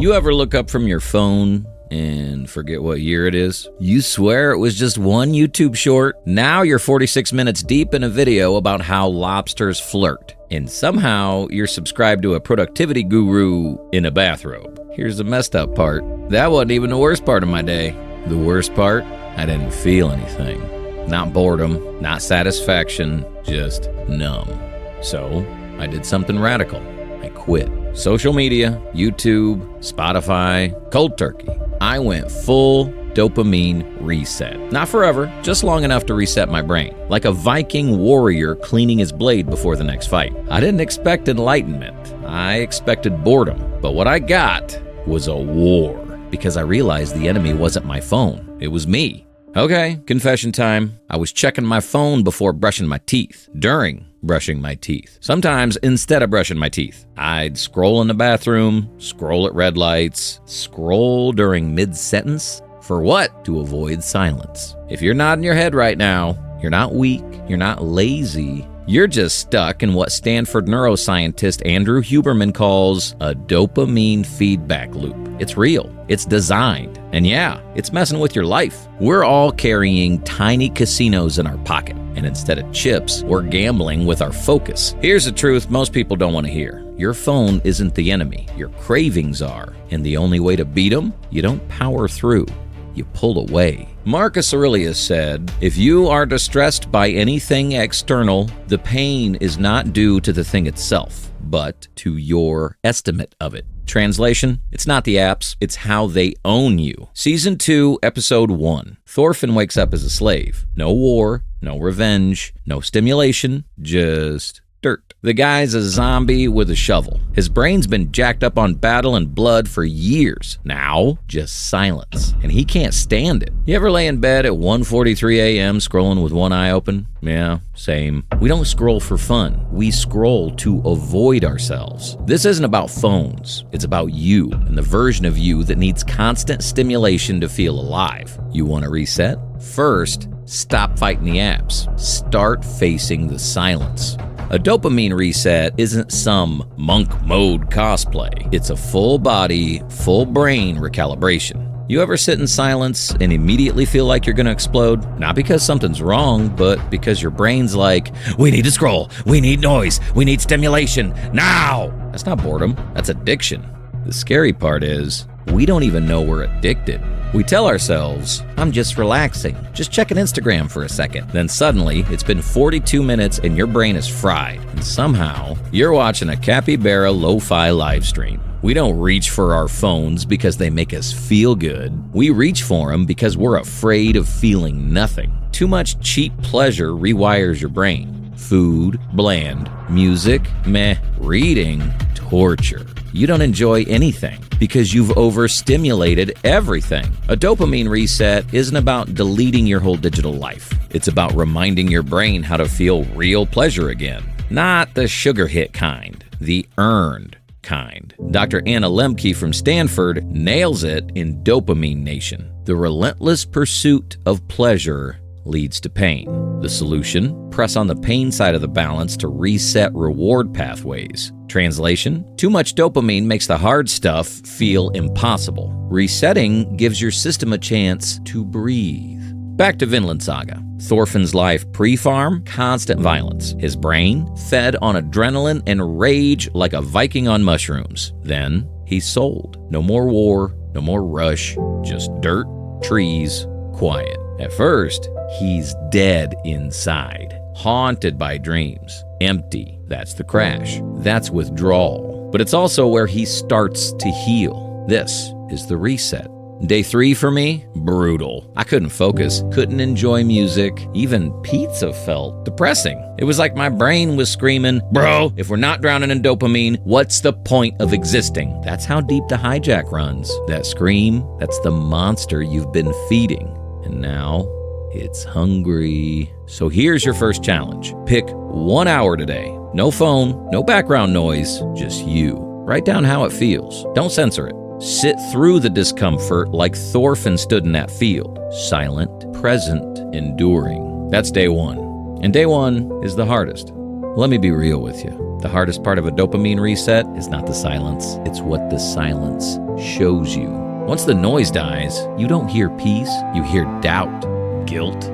You ever look up from your phone and forget what year it is? You swear it was just one YouTube short? Now you're 46 minutes deep in a video about how lobsters flirt. And somehow you're subscribed to a productivity guru in a bathrobe. Here's the messed up part. That wasn't even the worst part of my day. The worst part? I didn't feel anything. Not boredom, not satisfaction, just numb. So I did something radical. I quit. Social media, YouTube, Spotify, cold turkey. I went full dopamine reset. Not forever, just long enough to reset my brain. Like a Viking warrior cleaning his blade before the next fight. I didn't expect enlightenment. I expected boredom. But what I got was a war. Because I realized the enemy wasn't my phone. It was me. Okay, confession time. I was checking my phone before brushing my teeth. During brushing my teeth. Sometimes instead of brushing my teeth. I'd scroll in the bathroom, scroll at red lights, scroll during mid-sentence. For what? To avoid silence. If you're nodding your head right now, you're not weak, you're not lazy, you're just stuck in what Stanford neuroscientist Andrew Huberman calls a dopamine feedback loop. It's real. It's designed. And yeah, it's messing with your life. We're all carrying tiny casinos in our pocket. And instead of chips, we're gambling with our focus. Here's the truth most people don't want to hear. Your phone isn't the enemy. Your cravings are. And the only way to beat them, you don't power through. You pull away. Marcus Aurelius said, if you are distressed by anything external, the pain is not due to the thing itself, but to your estimate of it. Translation, it's not the apps, it's how they own you. Season 2, Episode 1. Thorfinn wakes up as a slave. No war, no revenge, no stimulation, just dirt. The guy's a zombie with a shovel. His brain's been jacked up on battle and blood for years. Now, just silence. And he can't stand it. You ever lay in bed at 1:43 a.m. scrolling with one eye open? Yeah, same. We don't scroll for fun. We scroll to avoid ourselves. This isn't about phones. It's about you and the version of you that needs constant stimulation to feel alive. You want to reset? First, stop fighting the apps. Start facing the silence. A dopamine reset isn't some monk mode cosplay. It's a full body, full brain recalibration. You ever sit in silence and immediately feel like you're gonna explode? Not because something's wrong, but because your brain's like, we need to scroll, we need noise, we need stimulation, now! That's not boredom, that's addiction. The scary part is, we don't even know we're addicted. We tell ourselves, I'm just relaxing, just checking Instagram for a second. Then suddenly, it's been 42 minutes and your brain is fried. And somehow, you're watching a capybara lo-fi live stream. We don't reach for our phones because they make us feel good. We reach for them because we're afraid of feeling nothing. Too much cheap pleasure rewires your brain. Food, bland. Music, meh. Reading, torture. You don't enjoy anything because you've overstimulated everything. A dopamine reset isn't about deleting your whole digital life. It's about reminding your brain how to feel real pleasure again. Not the sugar hit kind, the earned kind. Dr. Anna Lemke from Stanford nails it in Dopamine Nation. The relentless pursuit of pleasure leads to pain. The solution? Press on the pain side of the balance to reset reward pathways. Translation? Too much dopamine makes the hard stuff feel impossible. Resetting gives your system a chance to breathe. Back to Vinland Saga. Thorfinn's life pre-farm, constant violence. His brain fed on adrenaline and rage like a Viking on mushrooms. Then he sold. No more war, no more rush, just dirt, trees, quiet. At first, he's dead inside, haunted by dreams, empty. That's the crash. That's withdrawal. But it's also where he starts to heal. This is the reset. Day 3 for me, brutal. I couldn't focus, couldn't enjoy music. Even pizza felt depressing. It was like my brain was screaming, bro, if we're not drowning in dopamine, what's the point of existing? That's how deep the hijack runs. That scream, that's the monster you've been feeding. And now, it's hungry. So here's your first challenge. Pick 1 hour today. No phone, no background noise, just you. Write down how it feels. Don't censor it. Sit through the discomfort like Thorfinn stood in that field. Silent, present, enduring. That's day 1. And day 1 is the hardest. Let me be real with you. The hardest part of a dopamine reset is not the silence. It's what the silence shows you. Once the noise dies, you don't hear peace, you hear doubt, guilt,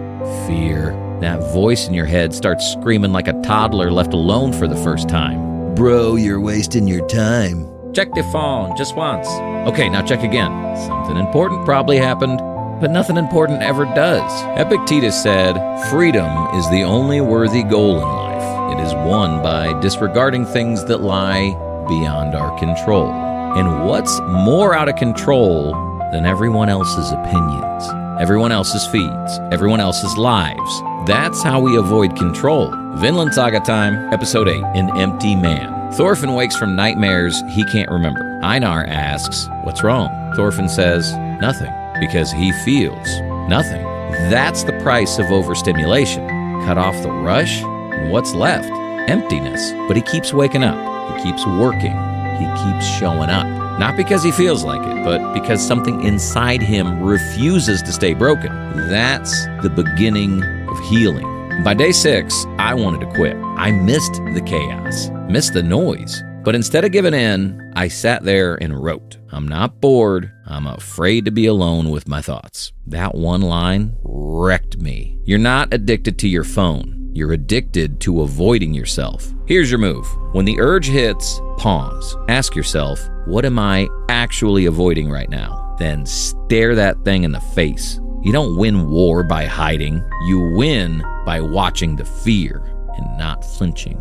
fear. That voice in your head starts screaming like a toddler left alone for the first time. Bro, you're wasting your time. Check the phone just once. Okay, now check again. Something important probably happened, but nothing important ever does. Epictetus said, freedom is the only worthy goal in life. It is won by disregarding things that lie beyond our control. And what's more out of control than everyone else's opinions, everyone else's feeds, everyone else's lives? That's how we avoid control. Vinland Saga time, episode 8, An Empty Man. Thorfinn wakes from nightmares he can't remember. Einar asks, what's wrong? Thorfinn says, nothing, because he feels nothing. That's the price of overstimulation. Cut off the rush, and what's left? Emptiness. But he keeps waking up. He keeps working. He keeps showing up. Not because he feels like it, but because something inside him refuses to stay broken. That's the beginning of healing. By day 6, I wanted to quit. I missed the chaos, missed the noise. But instead of giving in, I sat there and wrote. I'm not bored. I'm afraid to be alone with my thoughts. That one line wrecked me. You're not addicted to your phone. You're addicted to avoiding yourself. Here's your move. When the urge hits, pause. Ask yourself, what am I actually avoiding right now? Then stare that thing in the face. You don't win war by hiding. You win by watching the fear and not flinching.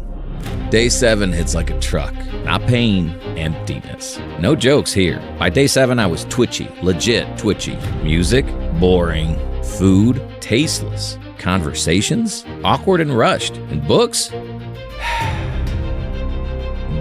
Day 7 hits like a truck. Not pain, emptiness. No jokes here. By day 7, I was twitchy, legit twitchy. Music, boring. Food, tasteless. Conversations, awkward and rushed. And books?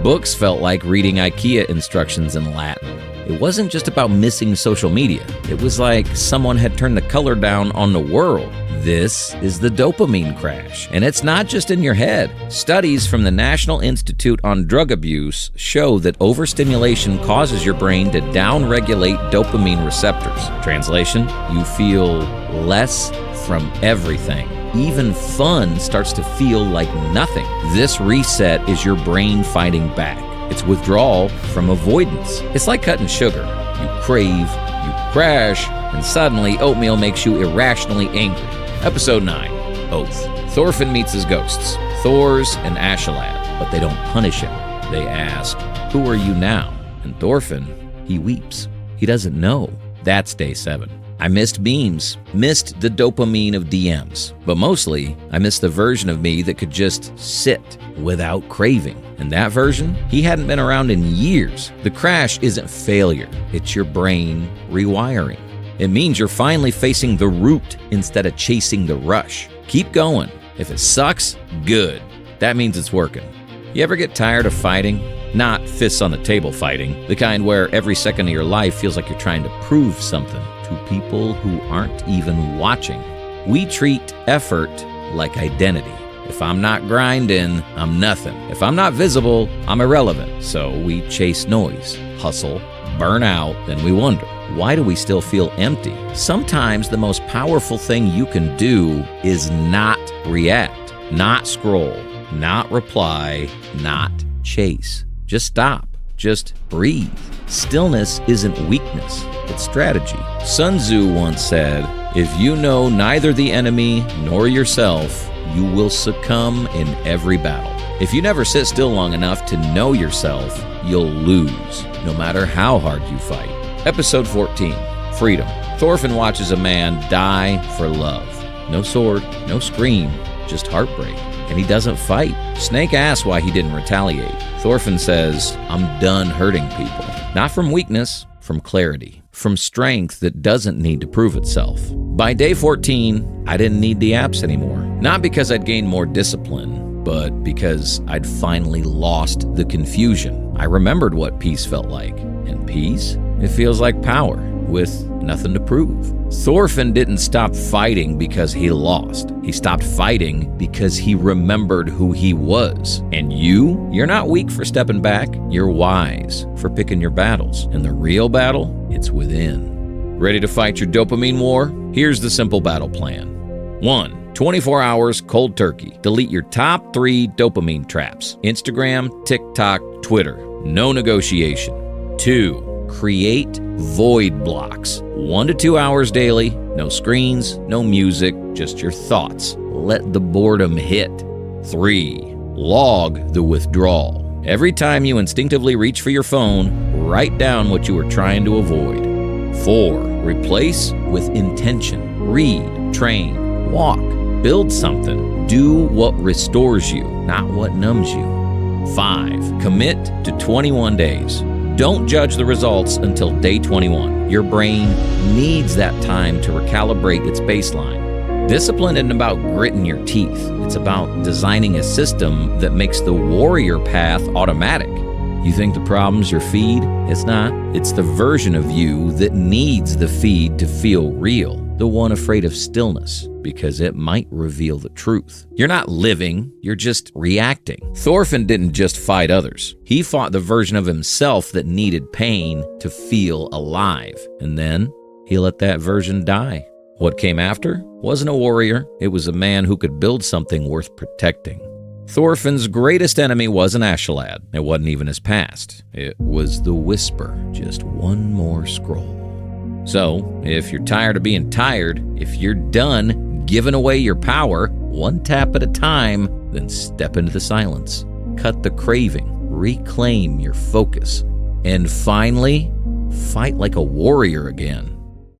Books felt like reading IKEA instructions in Latin. It wasn't just about missing social media. It was like someone had turned the color down on the world. This is the dopamine crash, and it's not just in your head. Studies from the National Institute on Drug Abuse show that overstimulation causes your brain to downregulate dopamine receptors. Translation, you feel less from everything. Even fun starts to feel like nothing. This reset is your brain fighting back. It's withdrawal from avoidance. It's like cutting sugar. You crave, you crash, and suddenly oatmeal makes you irrationally angry. Episode 9, Oath. Thorfinn meets his ghosts, Thors and Askeladd, but they don't punish him. They ask, who are you now? And Thorfinn, he weeps. He doesn't know. That's day 7. I missed memes, missed the dopamine of DMs, but mostly I missed the version of me that could just sit without craving. And that version, he hadn't been around in years. The crash isn't failure, it's your brain rewiring. It means you're finally facing the root instead of chasing the rush. Keep going. If it sucks, good. That means it's working. You ever get tired of fighting? Not fists on the table fighting, the kind where every second of your life feels like you're trying to prove something to people who aren't even watching. We treat effort like identity. If I'm not grinding, I'm nothing. If I'm not visible, I'm irrelevant. So we chase noise, hustle, burn out, then we wonder, why do we still feel empty? Sometimes the most powerful thing you can do is not react, not scroll, not reply, not chase. Just stop. Just breathe. Stillness isn't weakness, it's strategy. Sun Tzu once said, if you know neither the enemy nor yourself, you will succumb in every battle. If you never sit still long enough to know yourself, you'll lose, no matter how hard you fight. Episode 14, Freedom. Thorfinn watches a man die for love. No sword, no scream, just heartbreak. And he doesn't fight. Snake asks why he didn't retaliate. Thorfinn says, I'm done hurting people. Not from weakness, from clarity. From strength that doesn't need to prove itself. By day 14, I didn't need the apps anymore. Not because I'd gained more discipline, but because I'd finally lost the confusion. I remembered what peace felt like. And peace? It feels like power, with nothing to prove. Thorfinn didn't stop fighting because he lost. He stopped fighting because he remembered who he was. And you're not weak for stepping back. You're wise for picking your battles. And the real battle, it's within. Ready to fight your dopamine war? Here's the simple battle plan. 1. 24 hours cold turkey. Delete your top 3 dopamine traps. Instagram, TikTok, Twitter. No negotiation. 2. Create void blocks. 1 to 2 hours daily, no screens, no music, just your thoughts. Let the boredom hit. 3. Log the withdrawal. Every time you instinctively reach for your phone, write down what you are trying to avoid. 4. Replace with intention. Read, train, walk, build something. Do what restores you, not what numbs you. 5. Commit to 21 days. Don't judge the results until day 21. Your brain needs that time to recalibrate its baseline. Discipline isn't about gritting your teeth. It's about designing a system that makes the warrior path automatic. You think the problem's your feed? It's not. It's the version of you that needs the feed to feel real. The one afraid of stillness, because it might reveal the truth. You're not living, you're just reacting. Thorfinn didn't just fight others. He fought the version of himself that needed pain to feel alive. And then he let that version die. What came after wasn't a warrior. It was a man who could build something worth protecting. Thorfinn's greatest enemy wasn't Ashalad. It wasn't even his past. It was the whisper, just one more scroll. So, if you're tired of being tired, if you're done giving away your power, one tap at a time, then step into the silence. Cut the craving, reclaim your focus, and finally, fight like a warrior again.